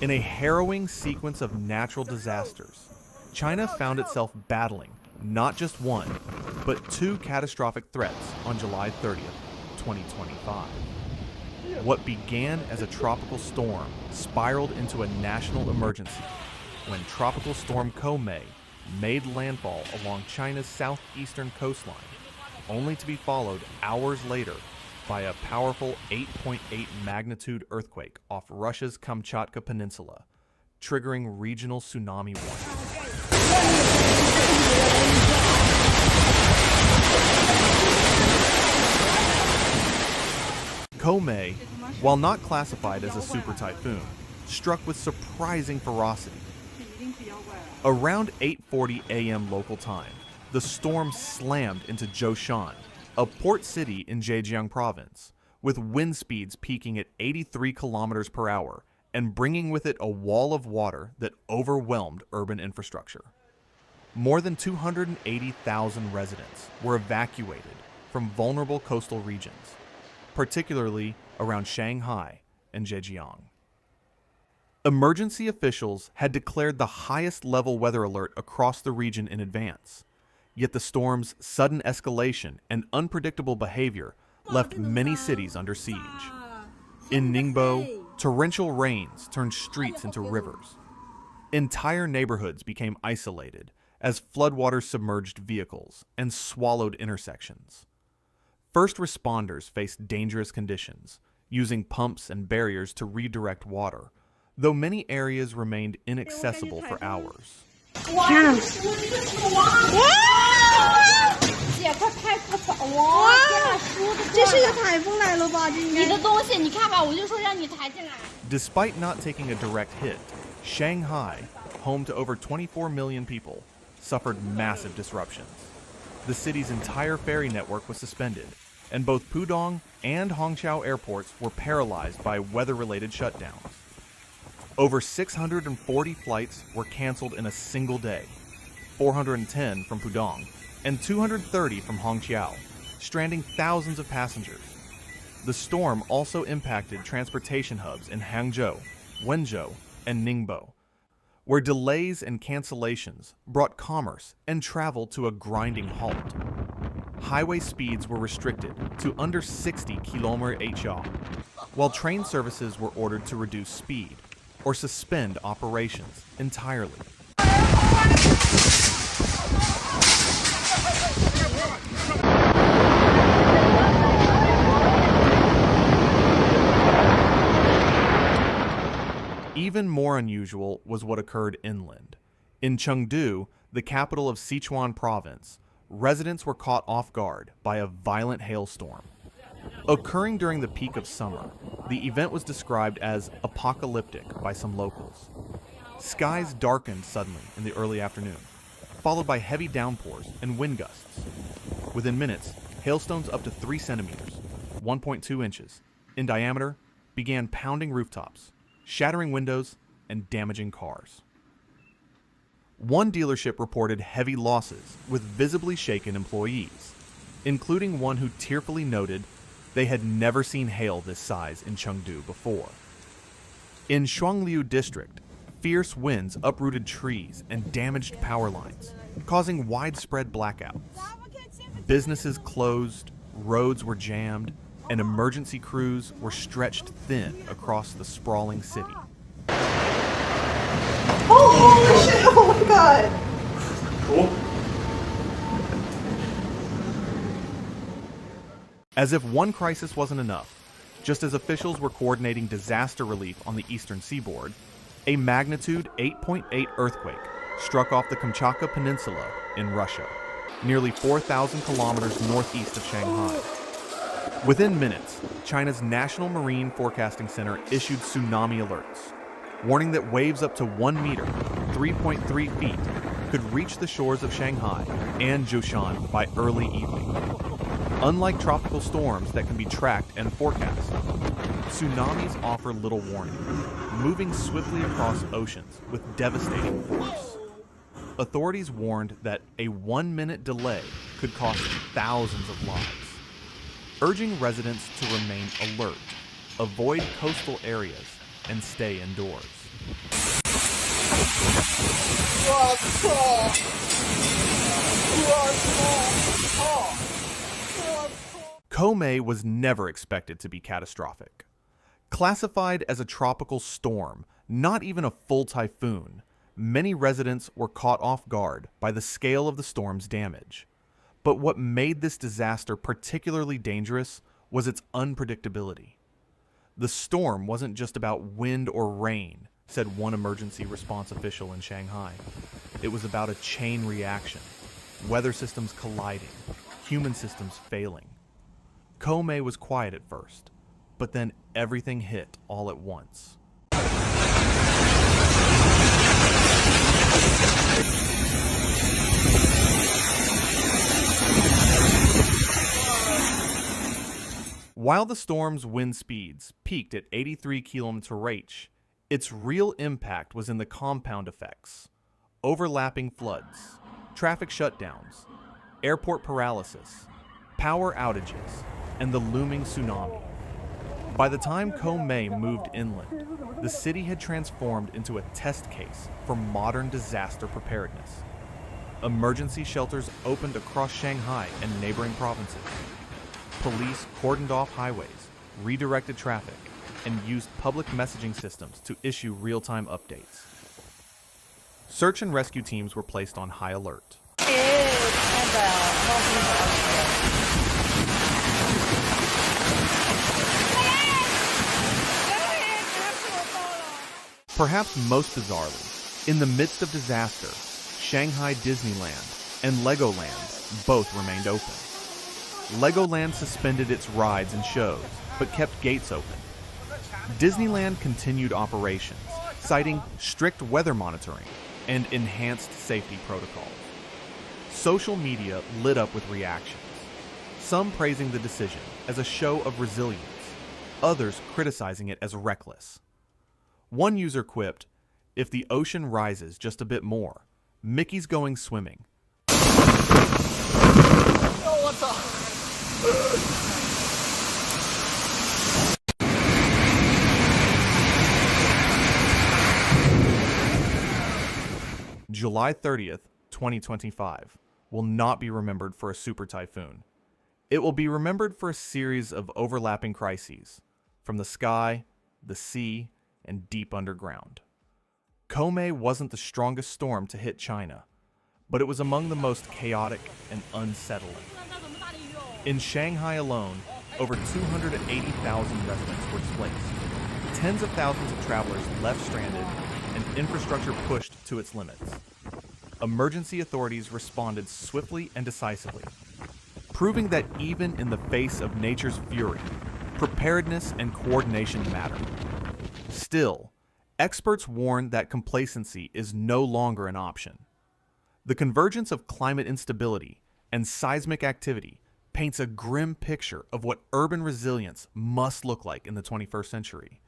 In a harrowing sequence of natural disasters, China found itself battling not just one, but two catastrophic threats on July 30th, 2025. What began as a tropical storm spiraled into a national emergency when Tropical Storm Koumei made landfall along China's southeastern coastline, only to be followed hours later by a powerful 8.8 magnitude earthquake off Russia's Kamchatka Peninsula, triggering regional tsunami warnings. Koumei, while not classified as a super typhoon, struck with surprising ferocity. Around 8:40 a.m. local time, the storm slammed into Zhoushan, a port city in Zhejiang province, with wind speeds peaking at 83 kilometers per hour and bringing with it a wall of water that overwhelmed urban infrastructure. More than 280,000 residents were evacuated from vulnerable coastal regions, particularly around Shanghai and Zhejiang. Emergency officials had declared the highest level weather alert across the region in advance, yet the storm's sudden escalation and unpredictable behavior left many cities under siege. In Ningbo, torrential rains turned streets into rivers. Entire neighborhoods became isolated as floodwaters submerged vehicles and swallowed intersections. First responders faced dangerous conditions, using pumps and barriers to redirect water, though many areas remained inaccessible for hours. Despite not taking a direct hit, Shanghai, home to over 24 million people, suffered massive disruptions. The city's entire ferry network was suspended, and both Pudong and Hongqiao airports were paralyzed by weather-related shutdowns. Over 640 flights were canceled in a single day, 410 from Pudong and 230 from Hongqiao, stranding thousands of passengers. The storm also impacted transportation hubs in Hangzhou, Wenzhou, and Ningbo, where delays and cancellations brought commerce and travel to a grinding halt. Highway speeds were restricted to under 60 km/h, while train services were ordered to reduce speed or suspend operations entirely. Even more unusual was what occurred inland. In Chengdu, the capital of Sichuan province, residents were caught off guard by a violent hailstorm. Occurring during the peak of summer, the event was described as apocalyptic by some locals. Skies darkened suddenly in the early afternoon, followed by heavy downpours and wind gusts. Within minutes, hailstones up to 3 centimeters, 1.2 inches, in diameter began pounding rooftops, shattering windows, and damaging cars. One dealership reported heavy losses with visibly shaken employees, including one who tearfully noted they had never seen hail this size in Chengdu before. In Shuangliu district, fierce winds uprooted trees and damaged power lines, causing widespread blackouts. Businesses closed, roads were jammed, and emergency crews were stretched thin across the sprawling city. Oh shit! Oh my god! Cool. As if one crisis wasn't enough, just as officials were coordinating disaster relief on the eastern seaboard, a magnitude 8.8 earthquake struck off the Kamchatka Peninsula in Russia, nearly 4,000 kilometers northeast of Shanghai. Within minutes, China's National Marine Forecasting Center issued tsunami alerts, warning that waves up to 1 meter, 3.3 feet, could reach the shores of Shanghai and Zhoushan by early evening. Unlike tropical storms that can be tracked and forecast, tsunamis offer little warning, moving swiftly across oceans with devastating force. Authorities warned that a 1-minute delay could cost thousands of lives, urging residents to remain alert, avoid coastal areas, and stay indoors. Koumei was never expected to be catastrophic. Classified as a tropical storm, not even a full typhoon, many residents were caught off guard by the scale of the storm's damage. But what made this disaster particularly dangerous was its unpredictability. The storm wasn't just about wind or rain, said one emergency response official in Shanghai. It was about a chain reaction, weather systems colliding, human systems failing. Koumei was quiet at first, but then everything hit all at once. While the storm's wind speeds peaked at 83 km/h, its real impact was in the compound effects: overlapping floods, traffic shutdowns, airport paralysis, power outages, and the looming tsunami. By the time Koumei moved inland, the city had transformed into a test case for modern disaster preparedness. Emergency shelters opened across Shanghai and neighboring provinces. Police cordoned off highways, redirected traffic, and used public messaging systems to issue real-time updates. Search and rescue teams were placed on high alert. Perhaps most bizarrely, in the midst of disaster, Shanghai Disneyland and Legoland both remained open. Legoland suspended its rides and shows, but kept gates open. Disneyland continued operations, citing strict weather monitoring and enhanced safety protocols. Social media lit up with reactions, some praising the decision as a show of resilience, others criticizing it as reckless. One user quipped, "If the ocean rises just a bit more, Mickey's going swimming." July 30th, 2025 will not be remembered for a super typhoon. It will be remembered for a series of overlapping crises, from the sky, the sea, and deep underground. Koumei wasn't the strongest storm to hit China, but it was among the most chaotic and unsettling. In Shanghai alone, over 280,000 residents were displaced. Tens of thousands of travelers left stranded, and infrastructure pushed to its limits. Emergency authorities responded swiftly and decisively, proving that even in the face of nature's fury, preparedness and coordination matter. Still, experts warn that complacency is no longer an option. The convergence of climate instability and seismic activity paints a grim picture of what urban resilience must look like in the 21st century.